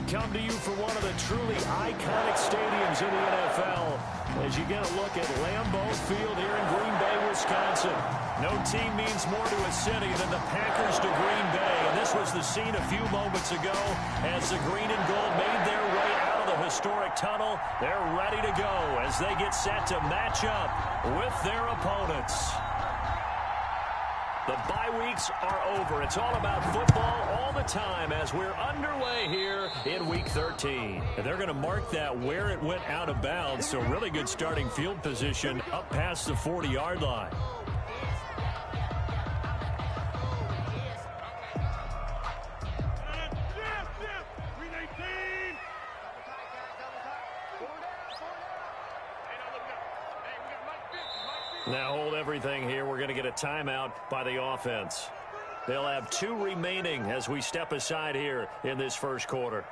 come to you from one of the truly iconic stadiums in the NFL as you get a look at Lambeau Field here in Green Bay, Wisconsin. No team means more to a city than the Packers to Green Bay, and this was the scene a few moments ago as the green and gold made their way out of the historic tunnel. They're ready to go as they get set to match up with their opponents. The bye weeks are over. It's all about football all the time as we're underway here in Week 13. And they're going to mark that where it went out of bounds, so really good starting field position up past the 40-yard line. Now hold everything here. We're going to get a timeout by the offense. They'll have 2 remaining as we step aside here in this first quarter.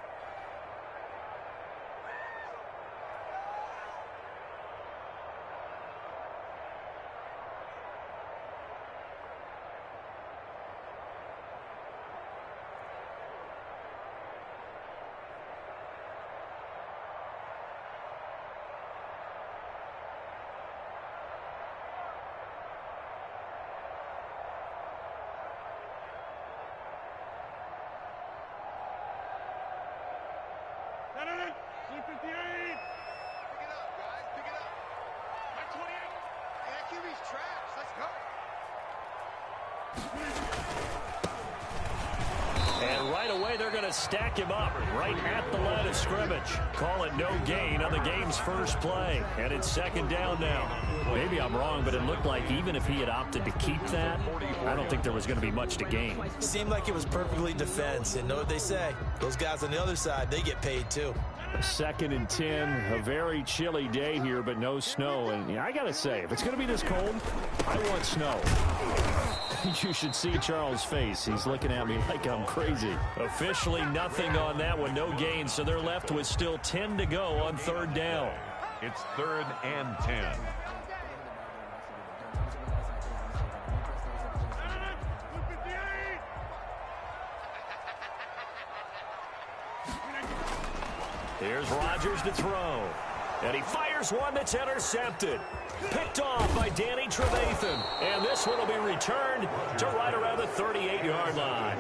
And right away, they're going to stack him up right at the line of scrimmage. Call it no gain on the game's first play. And it's second down now. Maybe I'm wrong, but it looked like even if he had opted to keep that, I don't think there was going to be much to gain. Seemed like it was perfectly defense. And know what they say? Those guys on the other side, they get paid too. 2nd and 10, a very chilly day here, but no snow. And I got to say, if it's going to be this cold, I want snow. You should see Charles' face. He's looking at me like I'm crazy. Officially nothing on that one, no gain, so they're left with still 10 to go on 3rd down. It's 3rd and 10. Here's Rodgers to throw. And he fires one that's intercepted. Picked off by Danny Trevathan. And this one will be returned to right around the 38-yard line.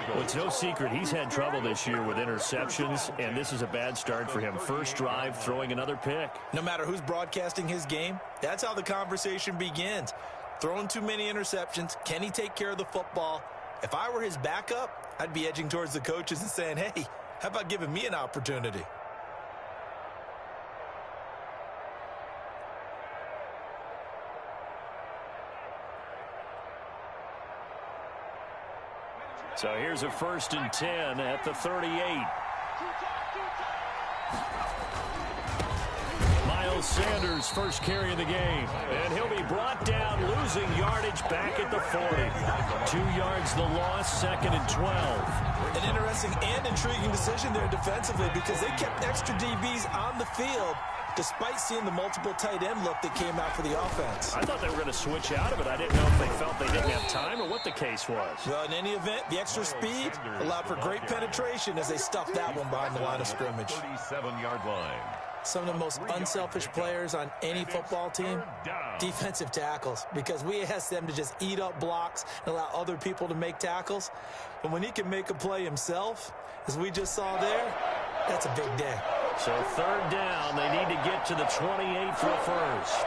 Well, it's no secret he's had trouble this year with interceptions, and this is a bad start for him. First drive, throwing another pick. No matter who's broadcasting his game, that's how the conversation begins. Throwing too many interceptions, can he take care of the football? If I were his backup, I'd be edging towards the coaches and saying, hey, how about giving me an opportunity? So here's a 1st and 10 at the 38. Miles Sanders first carry of the game. And he'll be brought down, losing yardage back at the 40. 2 yards the loss, 2nd and 12. An interesting and intriguing decision there defensively because they kept extra DBs on the field despite seeing the multiple tight end look that came out for the offense. I thought they were going to switch out of it. I didn't know if they felt they didn't have time or what the case was. Well, in any event, the extra speed allowed for great penetration as they stuffed that one behind the line of scrimmage. 37-yard line. Some of the most unselfish players on any football team, defensive tackles, because we ask them to just eat up blocks and allow other people to make tackles. But when he can make a play himself, as we just saw there, that's a big day. So 3rd down, they need to get to the 28 for a first.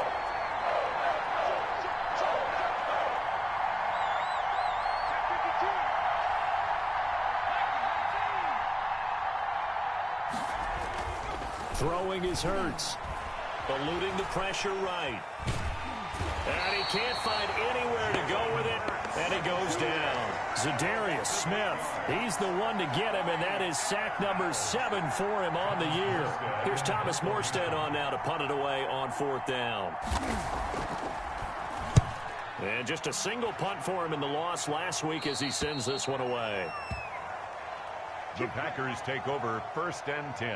Throwing is Hurts. Eluding the pressure right. And he can't find anywhere to go with it. And he goes down. Za'Darius Smith, he's the one to get him, and that is sack number 7 for him on the year. Here's Thomas Morstead on now to punt it away on 4th down. And just a single punt for him in the loss last week as he sends this one away. The Packers take over 1st and 10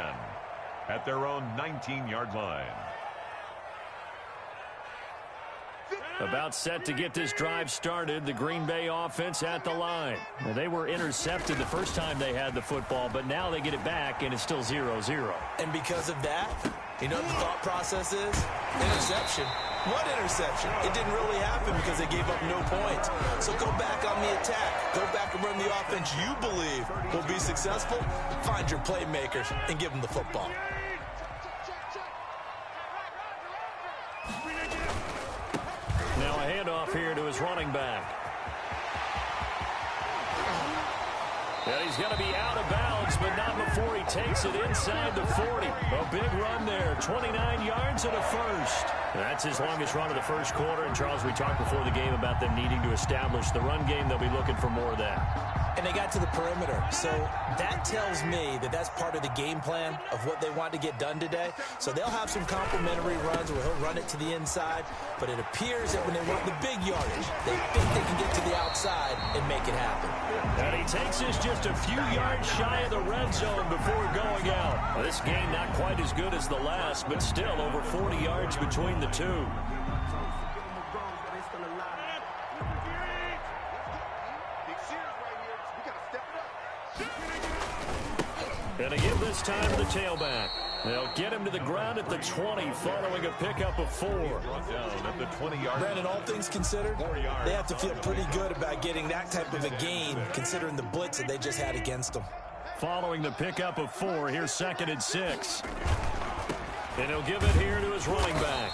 at their own 19-yard line. About set to get this drive started, the Green Bay offense at the line. Now, they were intercepted the first time they had the football, but now they get it back, and it's still 0-0. And because of that, you know what the thought process is? Interception. What interception? It didn't really happen because they gave up no points. So go back on the attack. Go back and run the offense you believe will be successful. Find your playmakers and give them the football. Now a handoff here to his running back. And he's going to be out of bounds, but not before he takes it inside the 40. A big run there, 29 yards and a first. That's his longest run of the first quarter. And, Charles, we talked before the game about them needing to establish the run game. They'll be looking for more of that. And they got to the perimeter. So that tells me that that's part of the game plan of what they want to get done today. So they'll have some complimentary runs where he'll run it to the inside. But it appears that when they want the big yardage, they think they can get to the outside and make it happen. And he takes this just a few yards shy of the red zone before going out. This game not quite as good as the last, but still over 40 yards between the two. And again this time to the tailback. They'll get him to the ground at the 20 following a pickup of 4. Down at the 20-yard. Brandon, all things considered, they have to feel pretty good about getting that type of a gain considering the blitz that they just had against them. Following the pickup of 4, here's 2nd and 6. And he'll give it here to his running back.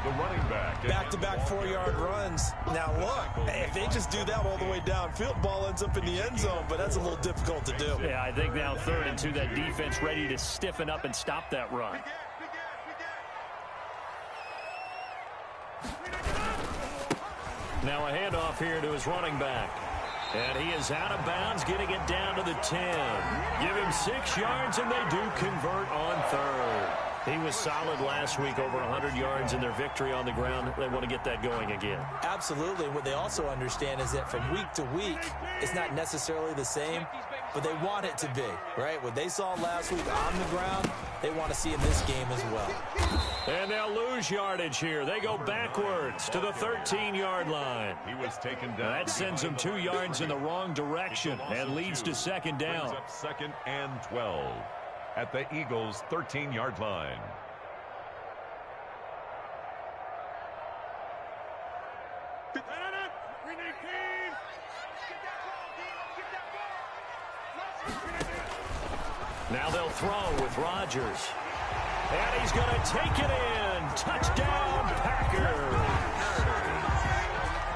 The running back. Back-to-back 4-yard runs. Now, look, if they just do that all the way downfield, ball ends up in the end zone, but that's a little difficult to do. Yeah, I think now 3rd and 2, that defense ready to stiffen up and stop that run. Now a handoff here to his running back. And he is out of bounds, getting it down to the 10. Give him 6 yards, and they do convert on 3rd. He was solid last week, over 100 yards in their victory on the ground. They want to get that going again. Absolutely. What they also understand is that from week to week, it's not necessarily the same, but they want it to be, right? What they saw last week on the ground, they want to see in this game as well. And they'll lose yardage here. They go backwards to the 13-yard line. He was taken down. That sends him 2 yards in the wrong direction and leads to 2nd down. Brings up 2nd and 12 at the Eagles' 13-yard line. Now they'll throw with Rodgers. And he's going to take it in. Touchdown, Packers.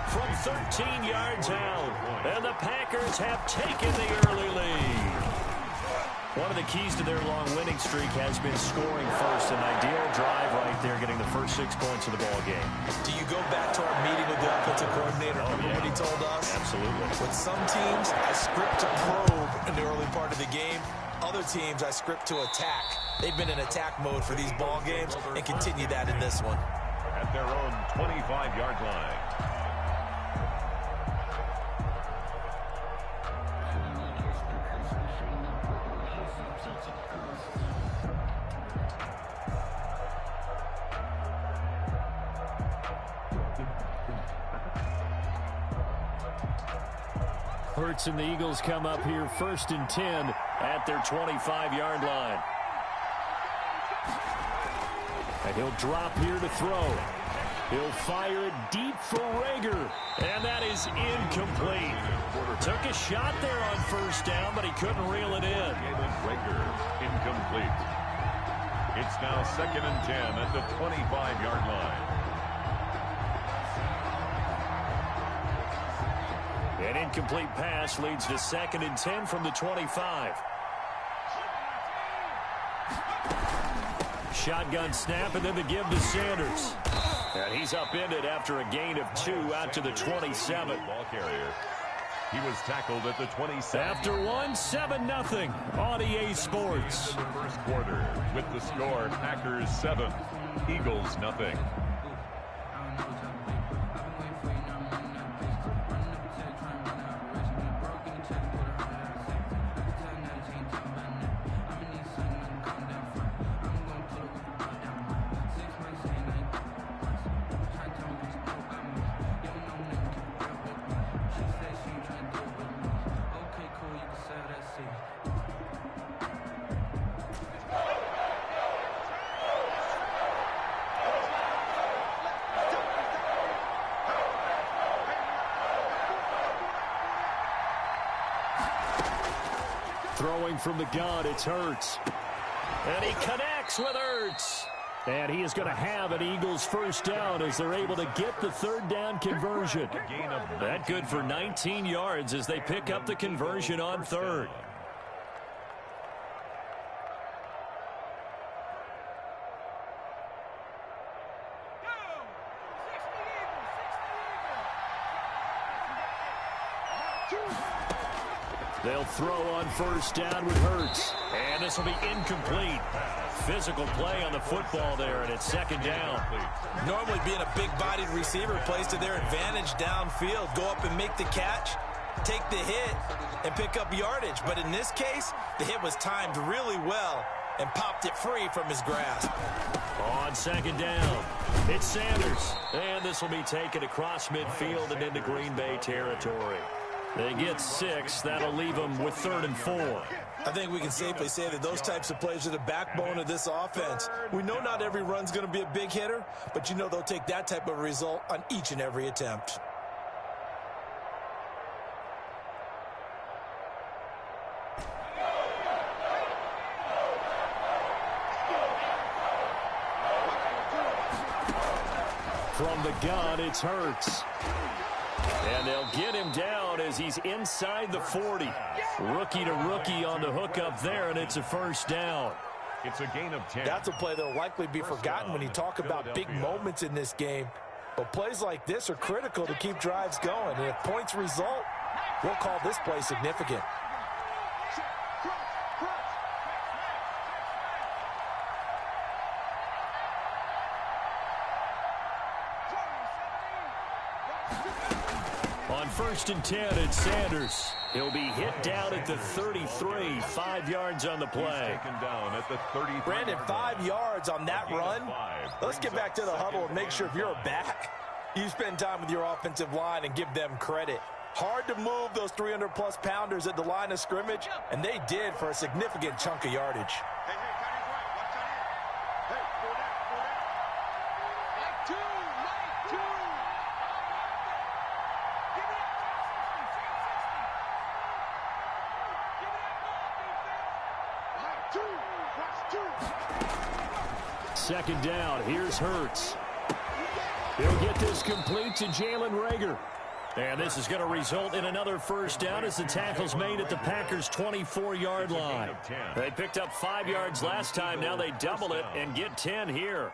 From 13 yards out. And the Packers have taken the early lead. One of the keys to their long winning streak has been scoring first. An ideal drive right there, getting the first 6 points of the ball game. Do you go back to our meeting with the offensive coordinator? Remember what he told us? Absolutely. With some teams, I script to probe in the early part of the game. Other teams, I script to attack. They've been in attack mode for these ball games and continue that in this one. At their own 25-yard line. Hurts and the Eagles come up here 1st and 10 at their 25-yard line. And he'll drop here to throw. He'll fire it deep for Rager. And that is incomplete. Took a shot there on 1st down, but he couldn't reel it in. Rager, incomplete. It's now 2nd and 10 at the 25-yard line. An incomplete pass leads to 2nd and 10 from the 25. Shotgun snap, and then the give to Sanders. And he's upended after a gain of 2 out to the 27. Ball carrier. He was tackled at the 27. After 7-0 on EA Sports. First quarter with the score Packers 7, Eagles 0. Throwing from the gun, it's Hurts. And he connects with Hurts. And he is going to have an Eagles first down as they're able to get the third down conversion. That good for 19 yards as they pick up the conversion on third. They'll throw on first down with Hurts. And this will be incomplete. Physical play on the football there, and it's second down. Normally being a big-bodied receiver plays to their advantage downfield. Go up and make the catch, take the hit, and pick up yardage. But in this case, the hit was timed really well and popped it free from his grasp. On second down, it's Sanders. And this will be taken across midfield and into Green Bay territory. They get 6. That'll leave them with 3rd and 4. I think we can safely say that those types of plays are the backbone of this offense. We know not every run's going to be a big hitter, but you know they'll take that type of result on each and every attempt. From the gun, it's Hurts. And they'll get him down as he's inside the 40. Rookie to rookie on the hook up there, and it's a first down. It's a gain of 10. That's a play that'll likely be forgotten when you talk about big moments in this game. But plays like this are critical to keep drives going. And if points result, we'll call this play significant. On 1st and 10, it's Sanders. He'll be hit down at the 33, 5 yards on the play. Taken down at the 33. Brandon, 5 yards on that run. Let's get back to the huddle and make sure if you're a back, you spend time with your offensive line and give them credit. Hard to move those 300-plus pounders at the line of scrimmage, and they did for a significant chunk of yardage. Second down, here's Hurts. He'll get this complete to Jalen Reagor. And this is going to result in another first down as the tackle's made at the Packers' 24-yard line. They picked up 5 yards last time. Now they double it and get 10 here.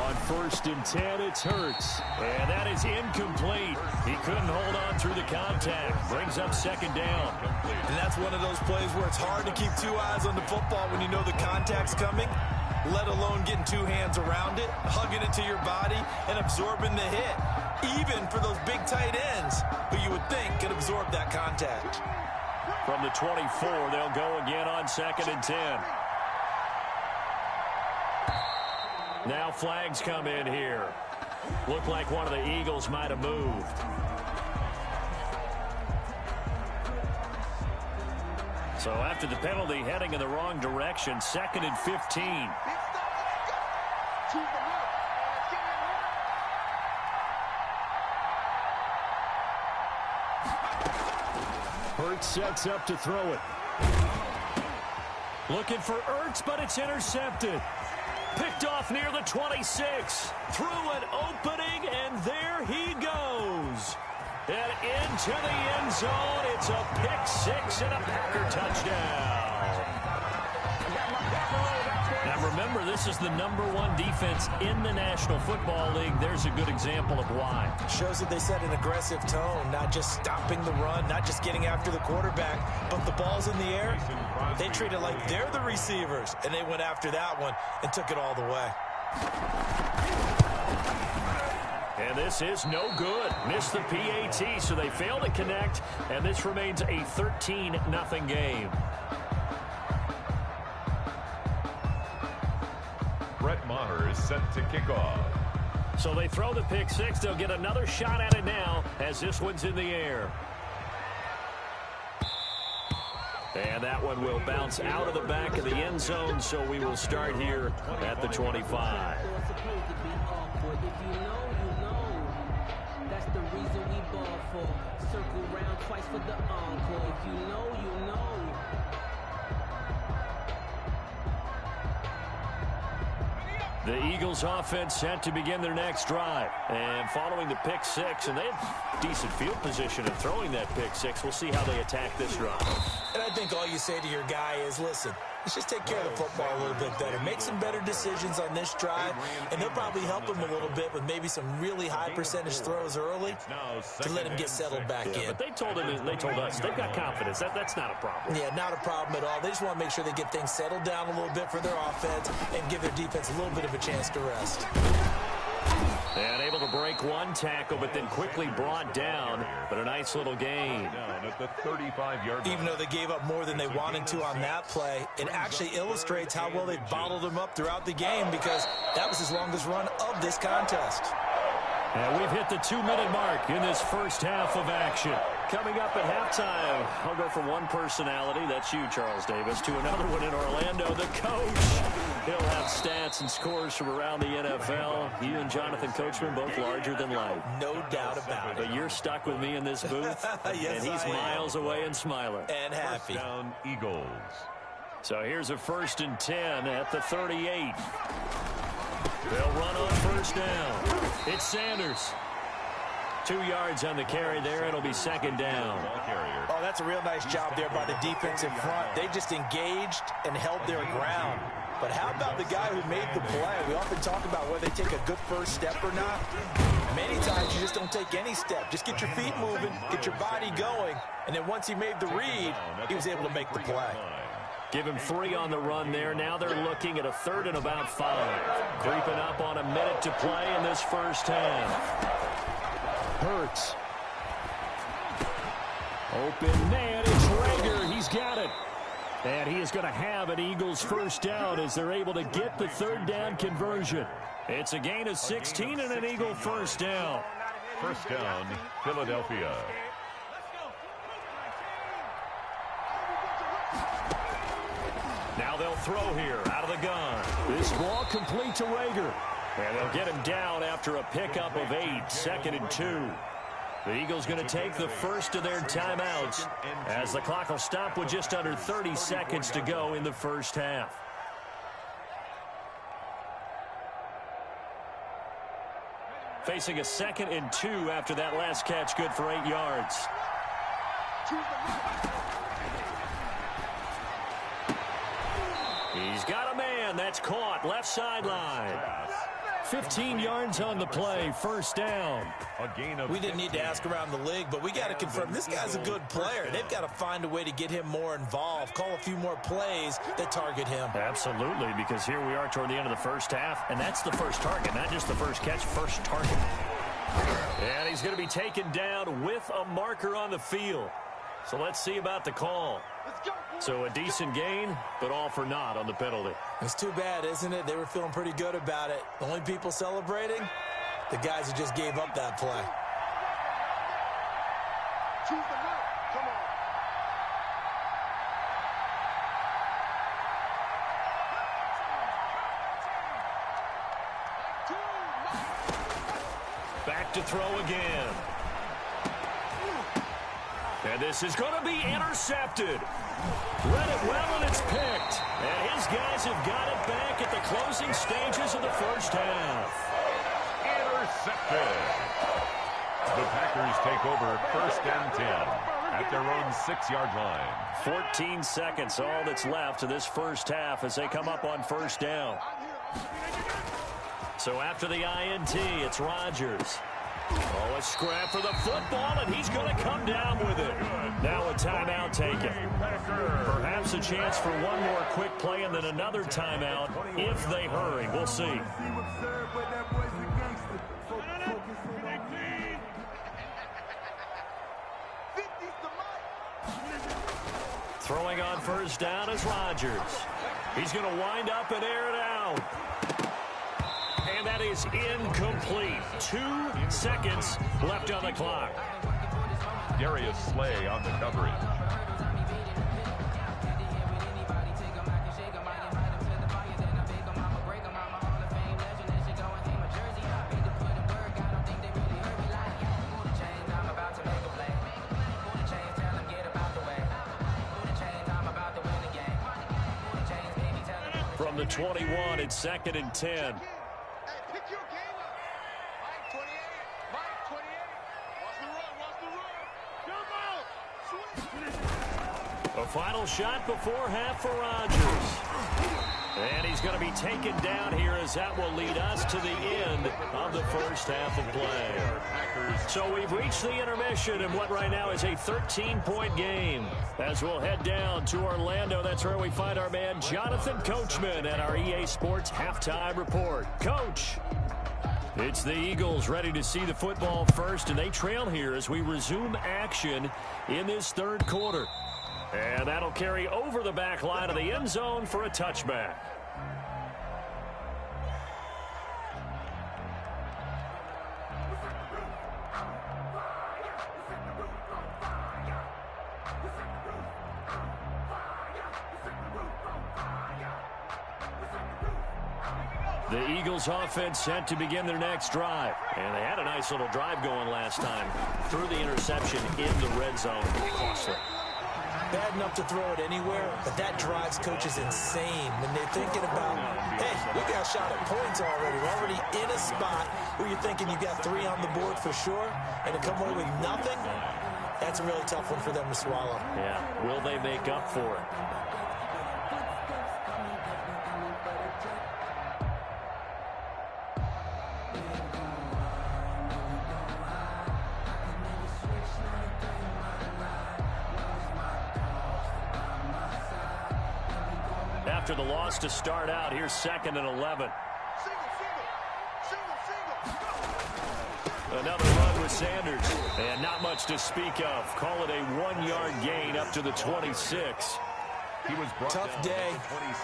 On 1st and 10, it's Hurts. And that is incomplete. He couldn't hold on through the contact. Brings up second down. And that's one of those plays where it's hard to keep 2 eyes on the football when you know the contact's coming, let alone getting 2 hands around it, hugging it to your body, and absorbing the hit. Even for those big tight ends who you would think could absorb that contact. From the 24, they'll go again on 2nd and 10. Now flags come in here. Looked like one of the Eagles might have moved. So after the penalty, heading in the wrong direction, 2nd and 15. Hurts sets up to throw it. Looking for Ertz, but it's intercepted. Picked off near the 26. Through an opening, and there he goes. And into the end zone. It's a pick-6 and a Packer touchdown. Now remember, this is the #1 defense in the National Football League. There's a good example of why. Shows that they set an aggressive tone, not just stopping the run, not just getting after the quarterback, but the ball's in the air. They treat it like they're the receivers, and they went after that one and took it all the way. And this is no good. Missed the PAT, so they fail to connect, and this remains a 13-0 game. Brett Maher is set to kick off. So they throw the pick-6. They'll get another shot at it now as this one's in the air. And that one will bounce out of the back of the end zone, so we will start here at the 25. That's the reason we ball for. Circle round twice for the encore. If you know, you know. The Eagles offense set to begin their next drive. And following the pick six, and they have decent field position in throwing that pick six. We'll see how they attack this drive. And I think all you say to your guy is, listen, let's just take care of the football a little bit better. Make some better decisions on this drive, and they'll probably help him a little bit with maybe some really high percentage throws early to let him get settled back in. But they told us they've got confidence. That's not a problem. Yeah, not a problem at all. They just want to make sure they get things settled down a little bit for their offense and give their defense a little bit of a chance to rest. And able to break one tackle, but then quickly brought down. But a nice little gain. At the 35-yard line. Even though they gave up more than they wanted to on that play, it actually illustrates how well they bottled him up throughout the game, because that was his longest run of this contest. And we've hit the 2-minute mark in this first half of action. Coming up at halftime, I'll go from one personality, that's you, Charles Davis, to another one in Orlando, the coach. He'll have stats and scores from around the NFL. You and Jonathan Coachman, both larger than life. No doubt about it. But you're stuck with me in this booth, yes, and he's miles away and smiling. And happy. First down, Eagles. So here's a 1st and 10 at the 38. They'll run on first down. It's Sanders. 2 yards on the carry there. It'll be 2nd down. Oh, that's a real nice job there by the defensive front. They just engaged and held their ground. But how about the guy who made the play? We often talk about whether they take a good first step or not. Many times you just don't take any step. Just get your feet moving, get your body going, and then once he made the read, he was able to make the play. Give him 3 on the run there. Now they're looking at a 3rd and about 5. Creeping up on a minute to play in this first half. Hurts. Open man, it's Rager. He's got it. And he is going to have an Eagles first down as they're able to get the 3rd down conversion. It's a gain of 16 and an Eagle first down. First down, Philadelphia. Now they'll throw here out of the gun. This ball complete to Rager. And they'll get him down after a pickup of 8, 2nd and 2. The Eagles going to take the first of their timeouts as the clock will stop with just under 30 seconds to go in the first half. Facing a 2nd and 2 after that last catch, good for 8 yards. He's got a man. That's caught. Left sideline. 15 yards on the play. First down. We didn't need to ask around the league, but we got to confirm this guy's a good player. They've got to find a way to get him more involved, call a few more plays that target him. Absolutely, because here we are toward the end of the first half, and that's the first target, not just the first catch, first target. And he's going to be taken down with a marker on the field. So let's see about the call. So a decent gain, but all for naught on the penalty. It's too bad, isn't it? They were feeling pretty good about it. The only people celebrating, the guys who just gave up that play. Come on. Back to throw again. And this is going to be intercepted. Read it well, and it's picked. And his guys have got it back at the closing stages of the first half. Intercepted. The Packers take over 1st and 10 at their own 6-yard line. 14 seconds, all that's left of this first half as they come up on first down. So after the INT, it's Rodgers. Oh, a scrap for the football, and he's going to come down with it. Now a timeout taken. Perhaps a chance for one more quick play and then another timeout if they hurry. We'll see. Throwing on first down is Rodgers. He's going to wind up and air it out. And that is incomplete. 2 seconds left on the clock. Darius Slay on the coverage. from the 21. It's 2nd and 10. Hey, pick your game up. Mike 28. Mike 28. Watch the run. Watch the run. Jump out. Switch. A final shot before half for Rodgers. And he's going to be taken down here as that will lead us to the end of the first half of play. So we've reached the intermission in what right now is a 13-point game. As we'll head down to Orlando, that's where we find our man Jonathan Coachman at our EA Sports Halftime Report. Coach, it's the Eagles ready to see the football first, and they trail here as we resume action in this third quarter. And that'll carry over the back line of the end zone for a touchback. The Eagles offense set to begin their next drive. And they had a nice little drive going last time. Threw the interception in the red zone. Costly. Bad enough to throw it anywhere, but that drives coaches insane when they're thinking about, hey, we got a shot at points already. We're already in a spot where you're thinking you got 3 on the board for sure, and to come away with nothing, that's a really tough one for them to swallow. Yeah, will they make up for it? After the loss to start out, here's 2nd and 11. Another run with Sanders. And not much to speak of. Call it a 1-yard gain up to the 26. He was tough day,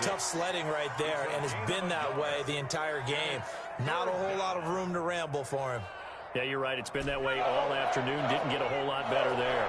tough sledding right there, and it's been that way the entire game. Not a whole lot of room to ramble for him. Yeah, you're right. It's been that way all afternoon. Didn't get a whole lot better there.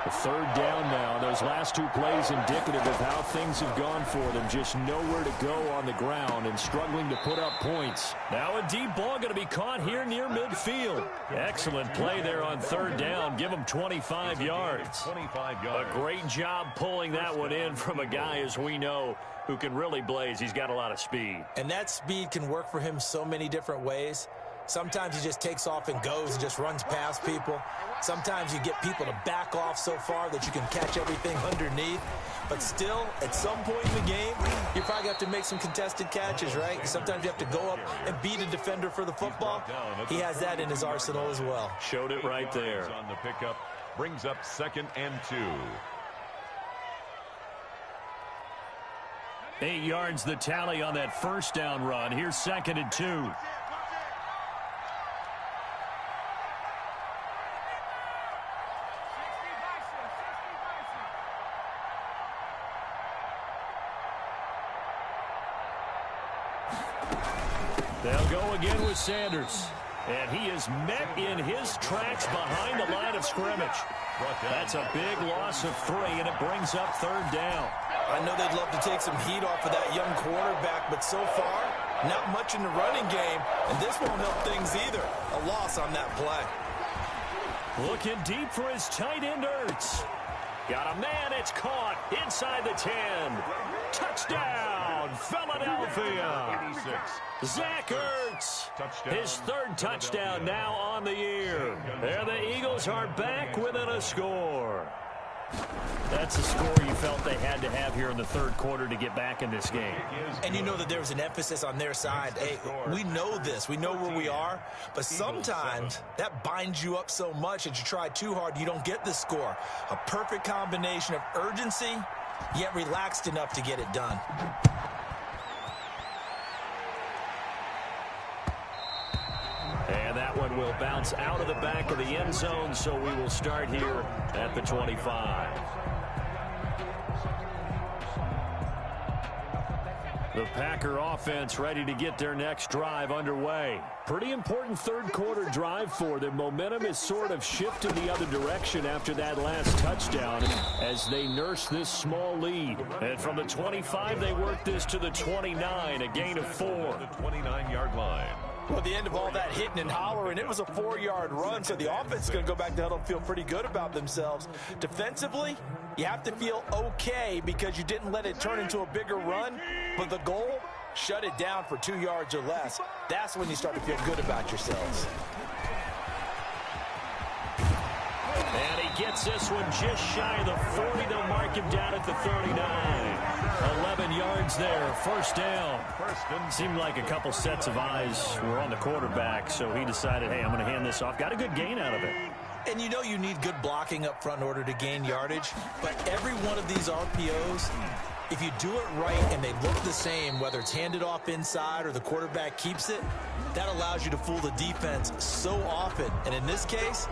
The third down now. Those last 2 plays indicative of how things have gone for them. Just nowhere to go on the ground and struggling to put up points. Now a deep ball going to be caught here near midfield. Excellent play there on third down. Give them 25 yards. A great job pulling that one in from a guy, as we know, who can really blaze. He's got a lot of speed. And that speed can work for him so many different ways. Sometimes he just takes off and goes and just runs past people. Sometimes you get people to back off so far that you can catch everything underneath. But still, at some point in the game, you probably have to make some contested catches, right? Sometimes you have to go up and beat a defender for the football. He has that in his arsenal as well. Showed it right there. On the pickup, brings up 2nd and 2. 8 yards the tally on that first down run. Here's 2nd and 2. They'll go again with Sanders. And he is met in his tracks behind the line of scrimmage. That's a big loss of 3, and it brings up third down. I know they'd love to take some heat off of that young quarterback, but so far, not much in the running game, and this won't help things either. A loss on that play. Looking deep for his tight end, Ertz. Got a man, it's caught inside the 10. Touchdown, Philadelphia. 86. Zach Ertz, his 3rd touchdown now on the year. And the Eagles are back within a score. That's a score you felt they had to have here in the third quarter to get back in this game. And you know that there was an emphasis on their side. Hey, we know this. We know where we are. But sometimes that binds you up so much that you try too hard, you don't get the score. A perfect combination of urgency, yet relaxed enough to get it done. And that one will bounce out of the back of the end zone, so we will start here at the 25. The Packer offense ready to get their next drive underway. Pretty important third quarter drive for them. Momentum is sort of shifted the other direction after that last touchdown as they nurse this small lead. And from the 25, they work this to the 29, a gain of 4. The 29-yard line. Well, at the end of all that hitting and hollering, it was a 4-yard run, so the offense is going to go back to huddle and feel pretty good about themselves. Defensively, you have to feel okay because you didn't let it turn into a bigger run, but the goal Shut it down for 2 yards or less. That's when you start to feel good about yourselves. And he gets this one just shy of the 40. They'll mark him down at the 39. 11 yards there, first down. Seemed like a couple sets of eyes were on the quarterback, so he decided, hey, I'm going to hand this off. Got a good gain out of it. And you know you need good blocking up front in order to gain yardage, but every one of these RPOs, if you do it right and they look the same, whether it's handed off inside or the quarterback keeps it, that allows you to fool the defense so often. And in this case,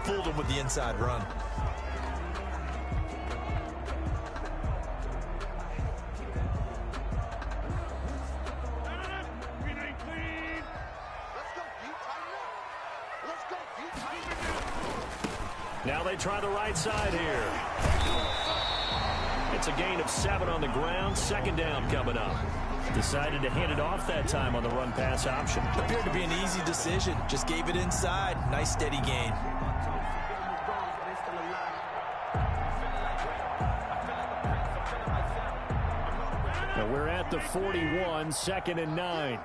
fooled them with the inside run. Now they try the right side here. It's a gain of 7 on the ground. Second down coming up. Decided to hand it off that time on the run-pass option. Appeared to be an easy decision. Just gave it inside. Nice steady gain. Now we're at the 41, 2nd and 9.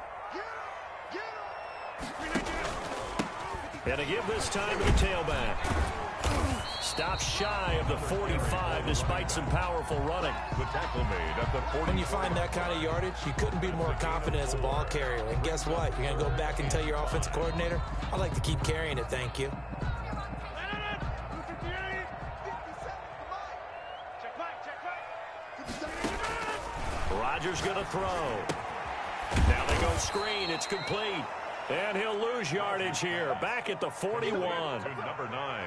And to give this time to the tailback. Stops shy of the 45 despite some powerful running. The tackle made at the 40. When you find that kind of yardage, you couldn't be more confident as a ball carrier. And guess what? You're going to go back and tell your offensive coordinator, I'd like to keep carrying it, thank you. Rodgers going to throw. Now they go screen. It's complete. And he'll lose yardage here. Back at the 41. To number 9.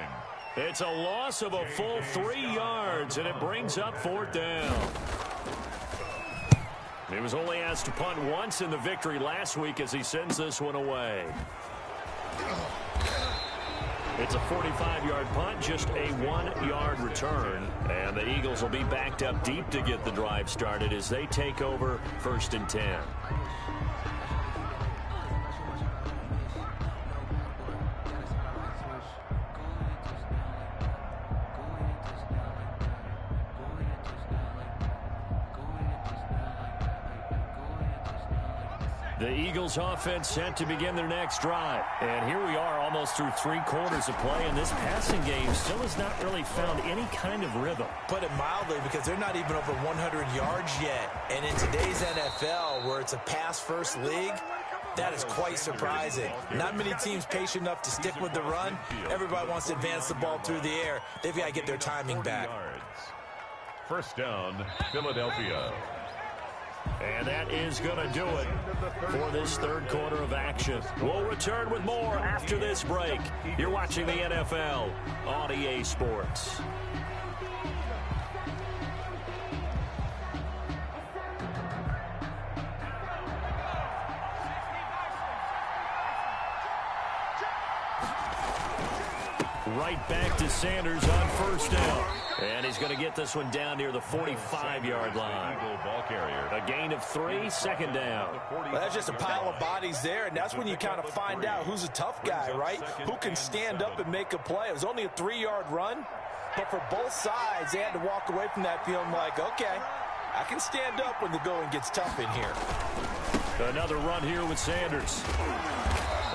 It's a loss of a full 3 yards, and it brings up 4th down. He was only asked to punt once in the victory last week as he sends this one away. It's a 45-yard punt, just a 1-yard return. And the Eagles will be backed up deep to get the drive started as they take over 1st and 10. The Eagles offense set to begin their next drive. And here we are almost through 3 quarters of play, and this passing game still has not really found any kind of rhythm. Put it mildly, because they're not even over 100 yards yet. And in today's NFL, where it's a pass-first league, that is quite surprising. Not many teams patient enough to stick with the run. Everybody wants to advance the ball through the air. They've got to get their timing back. First down, Philadelphia. And that is going to do it for this 3rd quarter of action. We'll return with more after this break. You're watching the NFL on EA Sports. Right back to Sanders on 1st down. And he's going to get this one down near the 45-yard line. Ball carrier. A gain of 3, 2nd down. Well, that's just a pile of bodies there, and that's when you kind of find out who's a tough guy, right? Who can stand up and make a play. It was only a 3-yard run, but for both sides, they had to walk away from that feeling like, okay, I can stand up when the going gets tough in here. Another run here with Sanders.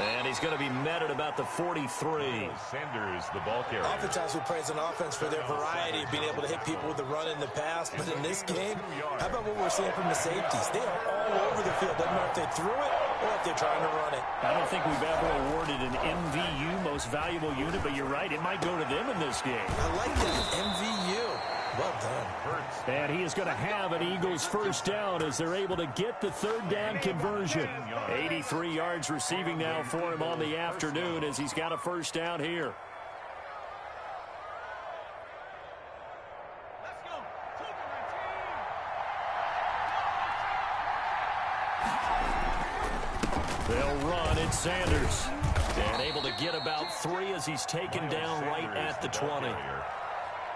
And he's going to be met at about the 43. Sanders, the ball carrier. Oftentimes we praise an offense for their variety of being able to hit people with the run in the pass. But in this game, how about what we're seeing from the safeties? They are all over the field. Doesn't matter if they threw it or if they're trying to run it. I don't think we've ever awarded an MVU, most valuable unit, but you're right. It might go to them in this game. I like that. MVU. Well done. And he is going to have an Eagles first down as they're able to get the 3rd down conversion. 83 yards receiving now for him on the afternoon as he's got a first down here. They'll run. It's Sanders. And able to get about 3 as he's taken down right at the 20.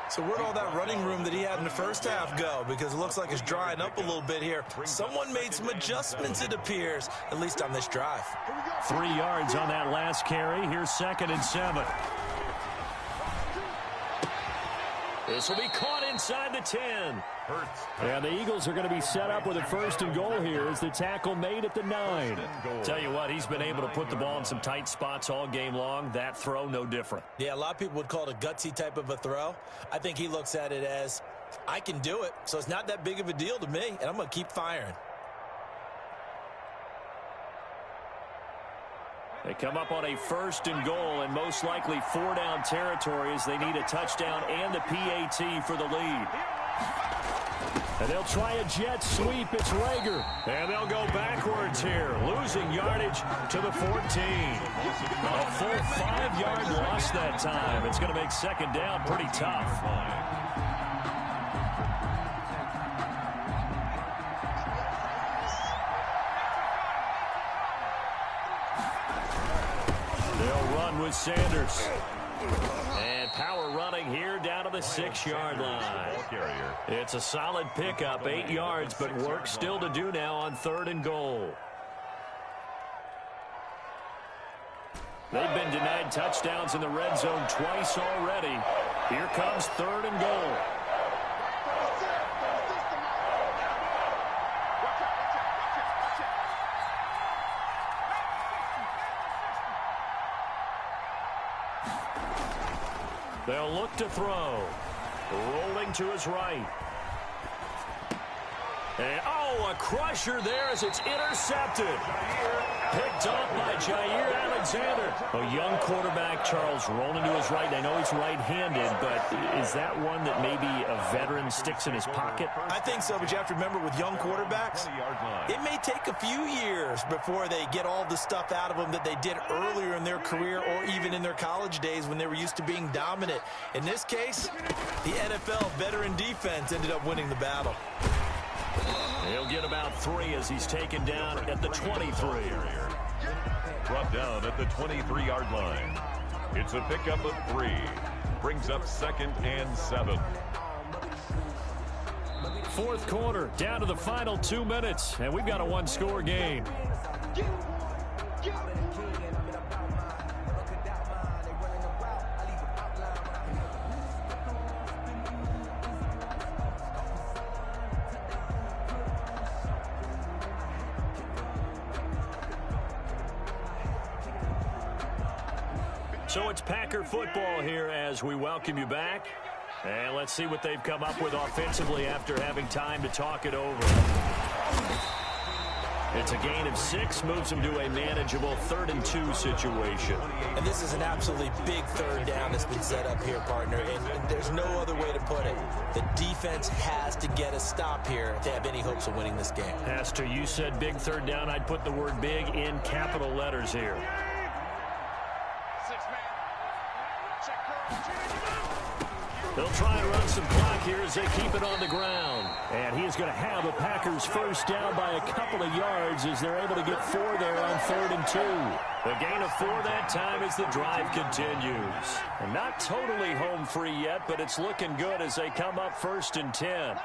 So where'd all that running room that he had in the first half go? Because it looks like it's drying up a little bit here. Someone made some adjustments, it appears, at least on this drive. 3 yards on that last carry. Here's 2nd and 7. This will be caught inside the 10. And the Eagles are going to be set up with a 1st and goal here as the tackle made at the 9. Tell you what, he's been able to put the ball in some tight spots all game long. That throw, no different. Yeah, a lot of people would call it a gutsy type of a throw. I think he looks at it as, I can do it, so it's not that big of a deal to me, and I'm going to keep firing. They come up on a 1st and goal and most likely 4-down territory as they need a touchdown and a PAT for the lead. And they'll try a jet sweep. It's Rager. And they'll go backwards here, losing yardage to the 14. A full 5-yard loss that time. It's going to make 2nd down pretty tough. They'll run with Sanders. And power running here down to the 6-yard line. It's a solid pickup, 8 yards, but work still to do now on 3rd and goal. They've been denied touchdowns in the red zone twice already. Here comes 3rd and goal. They'll look to throw. Rolling to his right. And, a crusher there as it's intercepted. Picked off by Jair Alexander. A young quarterback, Charles, rolling to his right. I know he's right-handed, but is that one that maybe a veteran sticks in his pocket? I think so, but you have to remember with young quarterbacks, it may take a few years before they get all the stuff out of them that they did earlier in their career or even in their college days when they were used to being dominant. In this case, the NFL veteran defense ended up winning the battle. He'll get about 3 as he's taken down at the 23. Brought down at the 23-yard line. It's a pickup of 3. Brings up 2nd and 7. 4th quarter, down to the final 2 minutes, and we've got a 1-score game. So it's Packer football here as we welcome you back. And let's see what they've come up with offensively after having time to talk it over. It's a gain of 6, moves them to a manageable 3rd and 2 situation. And this is an absolutely big 3rd down that's been set up here, partner. And there's no other way to put it. The defense has to get a stop here if they have any hopes of winning this game. Pastor, you said big 3rd down. I'd put the word big in capital letters here. They'll try and run some clock here as they keep it on the ground. And he is going to have the Packers 1st down by a couple of yards as they're able to get 4 there on 3rd and 2. A gain of 4 that time as the drive continues. And not totally home free yet, but it's looking good as they come up 1st and 10.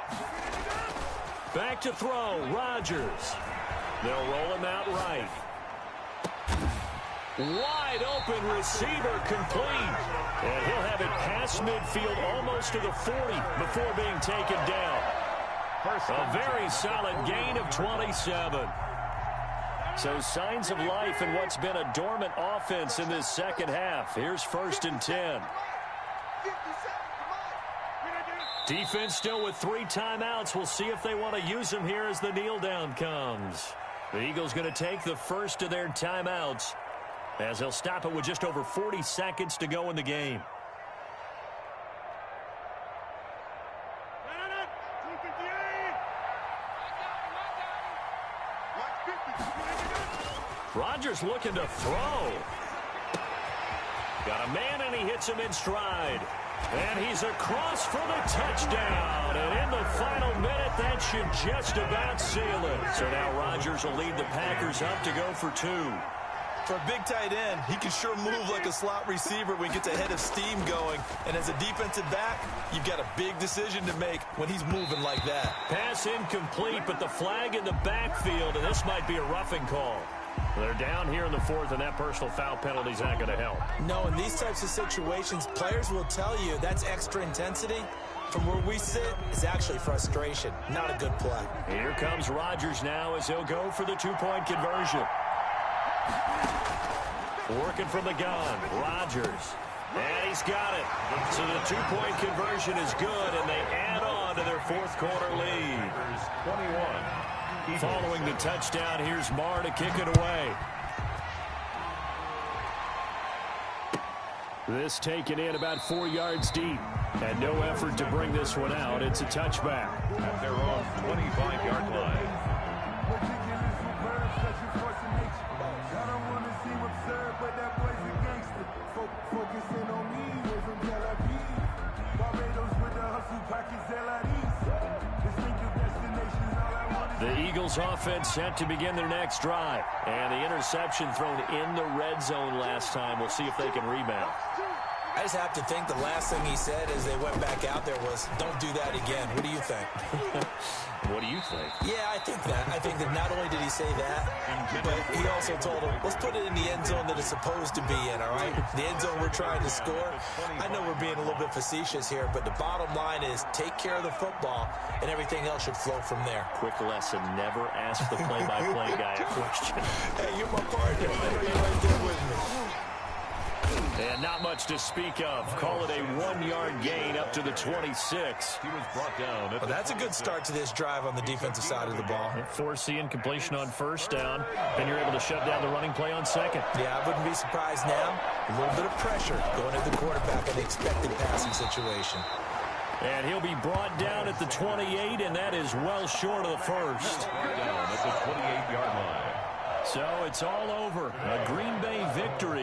Back to throw, Rodgers. They'll roll him out right. Wide open receiver complete. And he'll have it past midfield almost to the 40 before being taken down. A very solid gain of 27. So signs of life in what's been a dormant offense in this 2nd half. Here's 1st and 10. Defense still with 3 timeouts. We'll see if they want to use them here as the kneel down comes. The Eagles going to take the first of their timeouts as they'll stop it with just over 40 seconds to go in the game. Rodgers looking to throw. Got a man, and he hits him in stride. And he's across for the touchdown. And in the final minute, that should just about seal it. So now Rodgers will lead the Packers up to go for 2. For a big tight end, he can sure move like a slot receiver when he gets a head of steam going. And as a defensive back, you've got a big decision to make when he's moving like that. Pass incomplete, but the flag in the backfield, and this might be a roughing call. They're down here in the fourth, and that personal foul penalty is not going to help. No, in these types of situations, players will tell you that's extra intensity. From where we sit, it's actually frustration, not a good play. Here comes Rodgers now as he'll go for the two-point conversion. Working from the gun, Rodgers. And he's got it. So the two-point conversion is good, and they add on to their fourth quarter lead. 21. Following the touchdown, here's Marr to kick it away. This taken in about 4 yards deep. And no effort to bring this one out. It's a touchback. At their own 25-yard line. The Eagles offense set to begin their next drive. And the interception thrown in the red zone last time. We'll see if they can rebound. I just have to think the last thing he said as they went back out there was, don't do that again. What do you think? What do you think? Yeah, I think that. I think that not only did he say that, but he also told him, let's put it in the end zone that it's supposed to be in, all right? The end zone we're trying to score. I know we're being a little bit facetious here, but the bottom line is take care of the football, and everything else should flow from there. Quick lesson, never ask the play-by-play guy a question. Hey, you're my partner. I know you're right there with me. And not much to speak of. Call it a 1-yard gain up to the 26. He was brought down. Well, that's a good start to this drive on the defensive side of the ball. Forcing incompletion on first down. Then you're able to shut down the running play on second. Yeah, I wouldn't be surprised now. A little bit of pressure going at the quarterback in the expected passing situation. And he'll be brought down at the 28, and that is well short of the first. Down at the 28-yard line. So it's all over. A Green Bay victory.